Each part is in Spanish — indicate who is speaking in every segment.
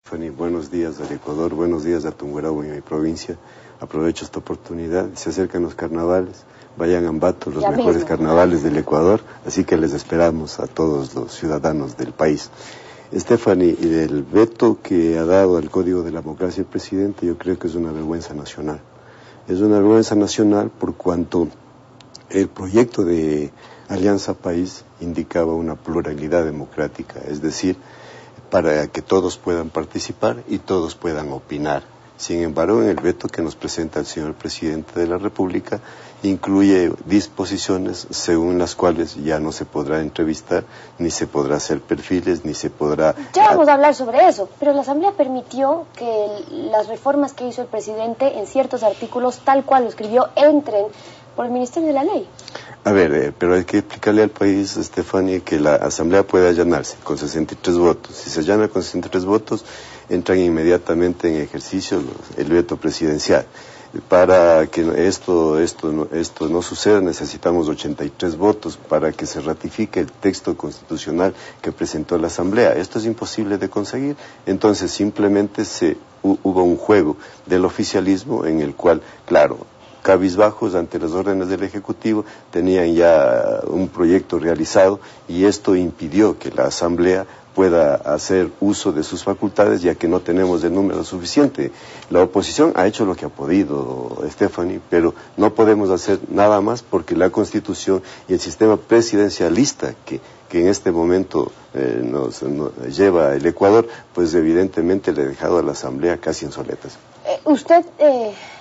Speaker 1: Fanny, buenos días al Ecuador, buenos días a Tungurahua, en mi provincia. Aprovecho esta oportunidad, se acercan los carnavales, vayan a Ambato, los mejores carnavales del Ecuador, así que les esperamos a todos los ciudadanos del país. Stephanie, el veto que ha dado al Código de la Democracia el presidente, yo creo que es una vergüenza nacional. Es una vergüenza nacional por cuanto el proyecto de Alianza País indicaba una pluralidad democrática, es decir, para que todos puedan participar y todos puedan opinar. Sin embargo, en el veto que nos presenta el señor presidente de la República, incluye disposiciones según las cuales ya no se podrá entrevistar, ni se podrá hacer perfiles, ni se podrá...
Speaker 2: Ya vamos a hablar sobre eso, pero la Asamblea permitió que las reformas que hizo el presidente en ciertos artículos, tal cual lo escribió, entren por el Ministerio de la Ley.
Speaker 1: A ver, pero hay que explicarle al país, Stephanie, que la Asamblea puede allanarse con 63 votos. Si se allana con 63 votos, entran inmediatamente en ejercicio el veto presidencial. Para que esto no suceda, necesitamos 83 votos para que se ratifique el texto constitucional que presentó la Asamblea. Esto es imposible de conseguir, entonces simplemente hubo un juego del oficialismo en el cual, claro, cabizbajos ante las órdenes del Ejecutivo, tenían ya un proyecto realizado y esto impidió que la Asamblea pueda hacer uso de sus facultades, ya que no tenemos el número suficiente. La oposición ha hecho lo que ha podido, Stephanie, pero no podemos hacer nada más porque la Constitución y el sistema presidencialista que en este momento nos lleva el Ecuador, pues evidentemente le ha dejado a la Asamblea casi en soletas.
Speaker 2: Usted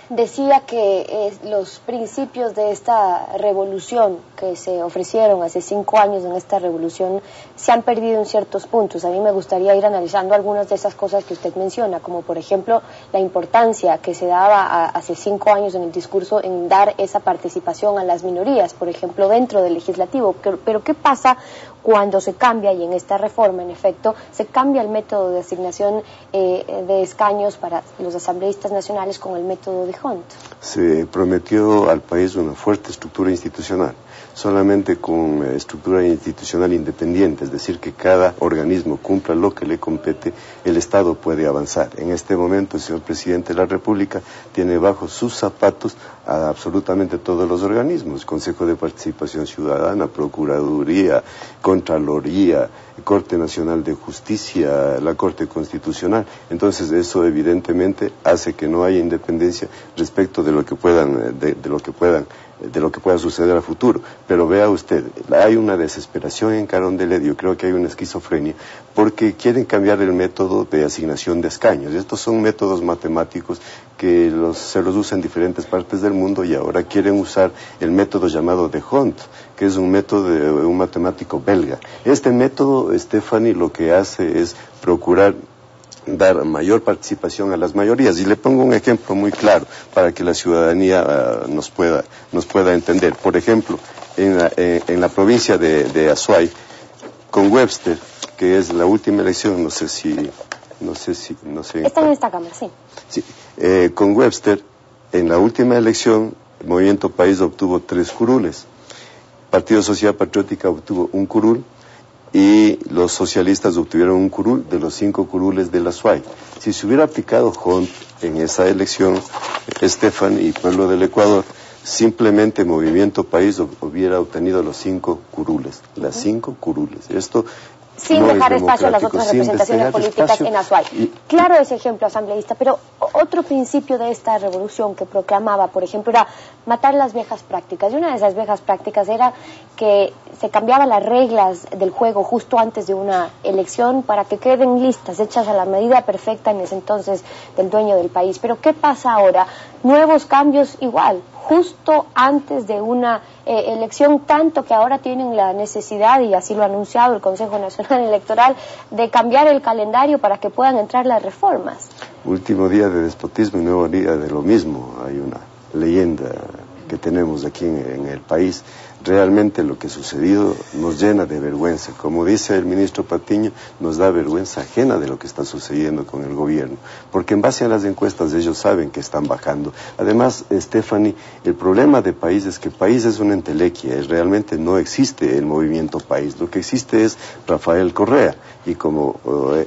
Speaker 2: decía que los principios de esta revolución que se ofrecieron hace 5 años en esta revolución se han perdido en ciertos puntos. A mí me gustaría ir analizando algunas de esas cosas que usted menciona, como por ejemplo la importancia que se daba hace 5 años en el discurso en dar esa participación a las minorías, por ejemplo, dentro del legislativo. Pero ¿qué pasa cuando se cambia, y en esta reforma, en efecto, se cambia el método de asignación de escaños para los asambleístas nacionales con el método de Hunt?
Speaker 1: Se prometió al país una fuerte estructura institucional, solamente con estructura institucional independiente, es decir, que cada organismo cumpla lo que le compete, el Estado puede avanzar. En este momento el señor presidente de la República tiene bajo sus zapatos a absolutamente todos los organismos: Consejo de Participación Ciudadana, Procuraduría, Contraloría, Corte Nacional de Justicia, la Corte Constitucional. Entonces eso evidentemente hace que no haya independencia respecto de lo que pueda suceder a futuro. Pero vea usted, hay una desesperación en Carondelet, yo creo que hay una esquizofrenia, porque quieren cambiar el método de asignación de escaños. Estos son métodos matemáticos que se los usa en diferentes partes del mundo, y ahora quieren usar el método llamado de Hunt, que es un método de un matemático belga. Este método, Stephanie, lo que hace es procurar dar mayor participación a las mayorías. Y le pongo un ejemplo muy claro para que la ciudadanía nos pueda entender. Por ejemplo, en la provincia de Azuay, con Webster, que es la última elección, no sé.
Speaker 2: Está en esta cámara, sí.
Speaker 1: Sí, con Webster, en la última elección, el Movimiento País obtuvo 3 curules. Partido Social Patriótica obtuvo 1 curul, y los socialistas obtuvieron 1 curul de los 5 curules de la SUAY. Si se hubiera aplicado Hunt en esa elección, Estefan y pueblo del Ecuador, simplemente Movimiento País hubiera obtenido los 5 curules, las 5 curules. Esto
Speaker 2: sin
Speaker 1: no
Speaker 2: dejar espacio a las otras representaciones políticas en Azuay. Claro ese ejemplo asambleísta, pero otro principio de esta revolución que proclamaba, por ejemplo, era matar las viejas prácticas. Y una de esas viejas prácticas era que se cambiaban las reglas del juego justo antes de una elección para que queden listas, hechas a la medida perfecta en ese entonces del dueño del país. Pero ¿qué pasa ahora? Nuevos cambios igual, justo antes de una elección, tanto que ahora tienen la necesidad, y así lo ha anunciado el Consejo Nacional Electoral, de cambiar el calendario para que puedan entrar las reformas.
Speaker 1: Último día de despotismo y nuevo día de lo mismo. Hay una leyenda que tenemos aquí en el país Realmente lo que ha sucedido nos llena de vergüenza. Como dice el ministro Patiño, nos da vergüenza ajena de lo que está sucediendo con el gobierno, porque en base a las encuestas ellos saben que están bajando. Además, Stephanie, el problema de País es que País es una entelequia, realmente no existe el movimiento País, lo que existe es Rafael Correa, y como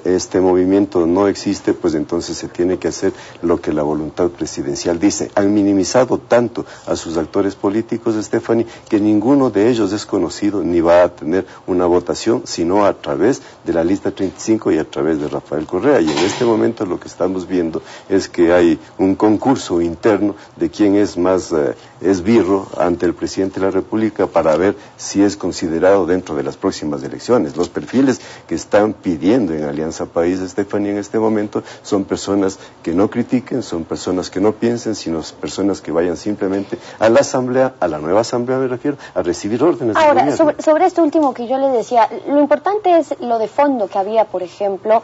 Speaker 1: este movimiento no existe, pues entonces se tiene que hacer lo que la voluntad presidencial dice. Han minimizado tanto a sus actores políticos, Stephanie, que ninguno de ellos es conocido ni va a tener una votación, sino a través de la lista 35 y a través de Rafael Correa. Y en este momento lo que estamos viendo es que hay un concurso interno de quién es más esbirro ante el presidente de la República para ver si es considerado dentro de las próximas elecciones. Los perfiles que están pidiendo en Alianza País, Stephanie, en este momento son personas que no critiquen, son personas que no piensen, sino personas que vayan simplemente a la asamblea, a la nueva asamblea me refiero, a recibir órdenes.
Speaker 2: Ahora, sobre esto último que yo le decía, lo importante es lo de fondo que había, por ejemplo,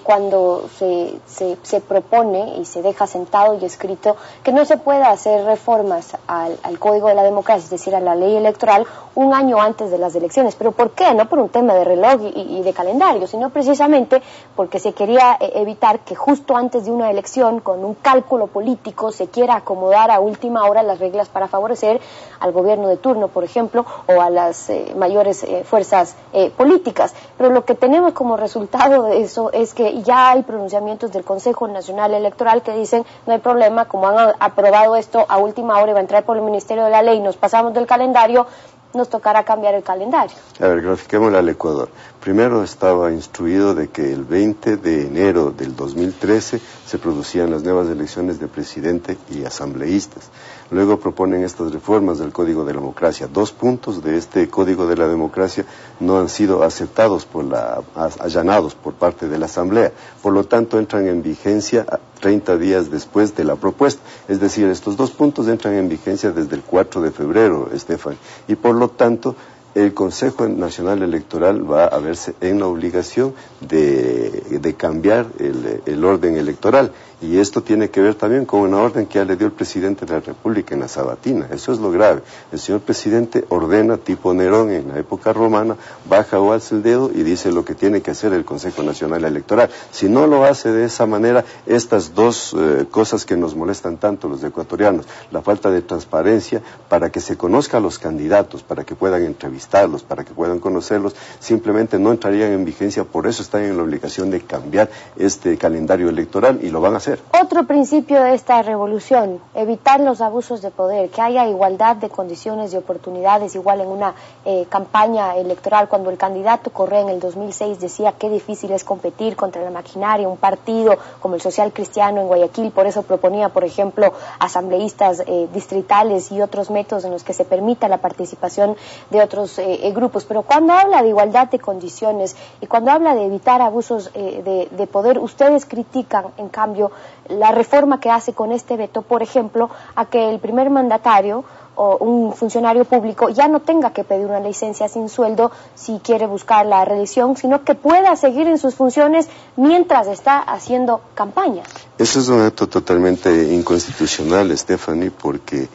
Speaker 2: cuando se propone y se deja sentado y escrito que no se pueda hacer reformas al Código de la Democracia, es decir, a la ley electoral, un año antes de las elecciones. ¿Pero por qué? No por un tema de reloj y de calendario, sino precisamente porque se quería evitar que justo antes de una elección, con un cálculo político, se quiera acomodar a última hora las reglas para favorecer al gobierno de turno, por ejemplo, o a las mayores fuerzas políticas. Pero lo que tenemos como resultado de eso es que ya hay pronunciamientos del Consejo Nacional Electoral que dicen no hay problema, como han aprobado esto a última hora y va a entrar por el Ministerio de la Ley, nos pasamos del calendario, nos tocará cambiar el calendario.
Speaker 1: A ver, grafiquémosle al Ecuador. Primero estaba instruido de que el 20 de enero del 2013 se producían las nuevas elecciones de presidente y asambleístas. Luego proponen estas reformas del Código de la Democracia. 2 puntos de este Código de la Democracia no han sido aceptados allanados por parte de la Asamblea. Por lo tanto, entran en vigencia 30 días después de la propuesta. Es decir, estos 2 puntos entran en vigencia desde el 4 de febrero, Estefan. Y por lo tanto, el Consejo Nacional Electoral va a verse en la obligación de cambiar el orden electoral. Y esto tiene que ver también con una orden que ya le dio el presidente de la República en la Sabatina. Eso es lo grave. El señor presidente ordena, tipo Nerón en la época romana, baja o alza el dedo y dice lo que tiene que hacer el Consejo Nacional Electoral. Si no lo hace de esa manera, estas 2 cosas que nos molestan tanto los ecuatorianos, la falta de transparencia para que se conozca a los candidatos, para que puedan entrevistarlos, para que puedan conocerlos, simplemente no entrarían en vigencia. Por eso están en la obligación de cambiar este calendario electoral y lo van a hacer.
Speaker 2: Otro principio de esta revolución, evitar los abusos de poder, que haya igualdad de condiciones y oportunidades, igual en una campaña electoral. Cuando el candidato Correa en el 2006 decía qué difícil es competir contra la maquinaria, un partido como el Social Cristiano en Guayaquil, por eso proponía, por ejemplo, asambleístas distritales y otros métodos en los que se permita la participación de otros grupos. Pero cuando habla de igualdad de condiciones y cuando habla de evitar abusos de poder, ustedes critican, en cambio, la reforma que hace con este veto, por ejemplo, a que el primer mandatario o un funcionario público ya no tenga que pedir una licencia sin sueldo si quiere buscar la reelección, sino que pueda seguir en sus funciones mientras está haciendo campaña.
Speaker 1: Eso es un acto totalmente inconstitucional, Stephanie, porque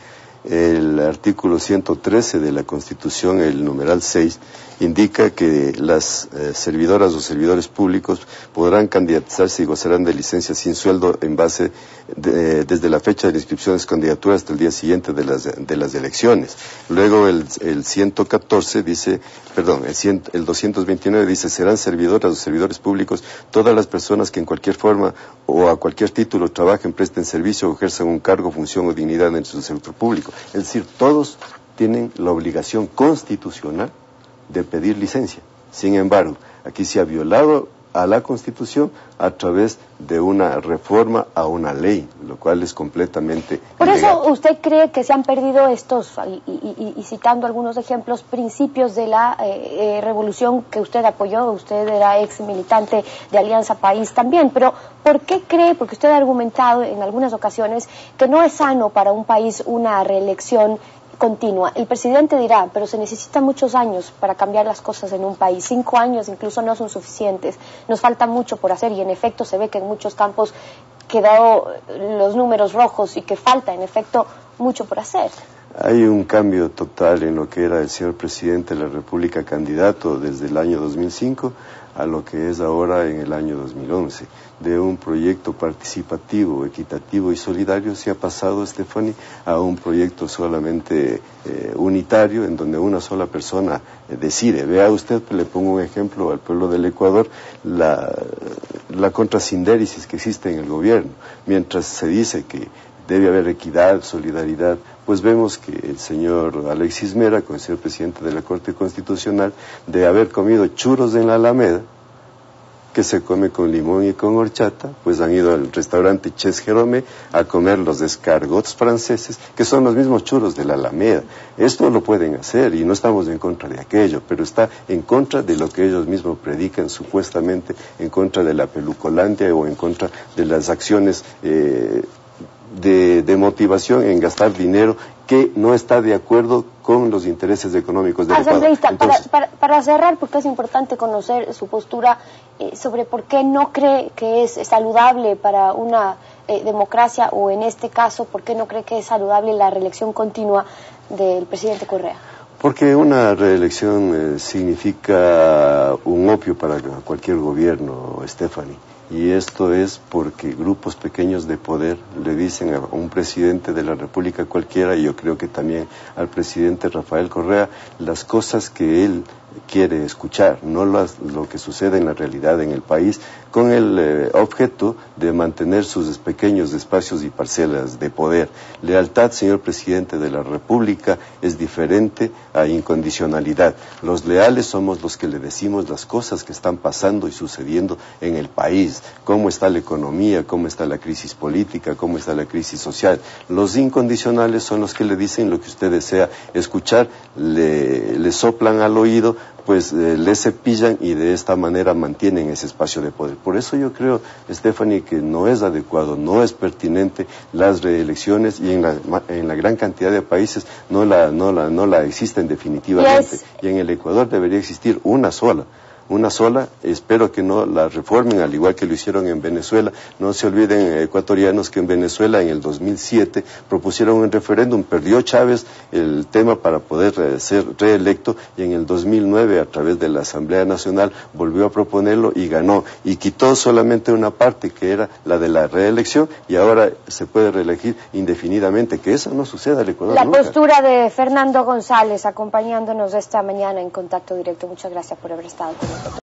Speaker 1: el artículo 113 de la Constitución, el numeral 6, indica que las servidoras o servidores públicos podrán candidatarse y gozarán de licencia sin sueldo en base desde la fecha de inscripción de las candidaturas hasta el día siguiente de las elecciones. Luego el 114 dice, el 229 dice, serán servidoras o servidores públicos todas las personas que en cualquier forma o a cualquier título trabajen, presten servicio o ejerzan un cargo, función o dignidad dentro del sector público. Es decir, todos tienen la obligación constitucional de pedir licencia. Sin embargo, aquí se ha violado a la Constitución a través de una reforma a una ley, lo cual es completamente
Speaker 2: Por
Speaker 1: ilegal.
Speaker 2: eso usted cree que se han perdido estos, y citando algunos ejemplos, principios de la revolución que usted apoyó. Usted era ex militante de Alianza País también, pero ¿por qué cree? Porque usted ha argumentado en algunas ocasiones que no es sano para un país una reelección continua. El presidente dirá, pero se necesitan muchos años para cambiar las cosas en un país. 5 años incluso no son suficientes. Nos falta mucho por hacer y en efecto se ve que en muchos campos quedado los números rojos y que falta en efecto mucho por hacer.
Speaker 1: Hay un cambio total en lo que era el señor presidente de la República candidato desde el año 2005 a lo que es ahora en el año 2011. De un proyecto participativo, equitativo y solidario se ha pasado, Stephanie, a un proyecto solamente unitario, en donde una sola persona decide. Vea usted, le pongo un ejemplo al pueblo del Ecuador, la contrasindéresis que existe en el gobierno. Mientras se dice que debe haber equidad, solidaridad, pues vemos que el señor Alexis Mera, con el señor presidente de la Corte Constitucional, de haber comido churros en la Alameda, que se come con limón y con horchata, pues han ido al restaurante Ches Jerome a comer los escargots franceses, que son los mismos churros de la Alameda. Esto lo pueden hacer y no estamos en contra de aquello, pero está en contra de lo que ellos mismos predican, supuestamente en contra de la pelucolandia o en contra de las acciones de motivación en gastar dinero que no está de acuerdo con los intereses económicos del Ecuador.
Speaker 2: Entonces, para cerrar, porque es importante conocer su postura sobre por qué no cree que es saludable para una democracia, o en este caso, por qué no cree que es saludable la reelección continua del presidente Correa.
Speaker 1: Porque una reelección significa un opio para cualquier gobierno, Stephanie. Y esto es porque grupos pequeños de poder le dicen a un presidente de la República cualquiera, y yo creo que también al presidente Rafael Correa, las cosas que él quiere escuchar, no lo que sucede en la realidad en el país, con el objeto de mantener sus pequeños espacios y parcelas de poder. Lealtad, señor presidente de la República, es diferente a incondicionalidad. Los leales somos los que le decimos las cosas que están pasando y sucediendo en el país, cómo está la economía, cómo está la crisis política, cómo está la crisis social. Los incondicionales son los que le dicen lo que usted desea escuchar, le soplan al oído, pues le cepillan y de esta manera mantienen ese espacio de poder. Por eso yo creo, Stephanie, que no es adecuado, no es pertinente las reelecciones, y en la gran cantidad de países no la existen definitivamente. Y en el Ecuador debería existir una sola, espero que no la reformen al igual que lo hicieron en Venezuela. No se olviden, ecuatorianos, que en Venezuela en el 2007 propusieron un referéndum, perdió Chávez el tema para poder ser reelecto, y en el 2009 a través de la Asamblea Nacional volvió a proponerlo y ganó, y quitó solamente una parte que era la de la reelección, y ahora se puede reelegir indefinidamente, que eso no suceda al Ecuador nunca.
Speaker 2: Postura de Fernando González acompañándonos esta mañana en Contacto Directo. Muchas gracias por haber estado con nosotros.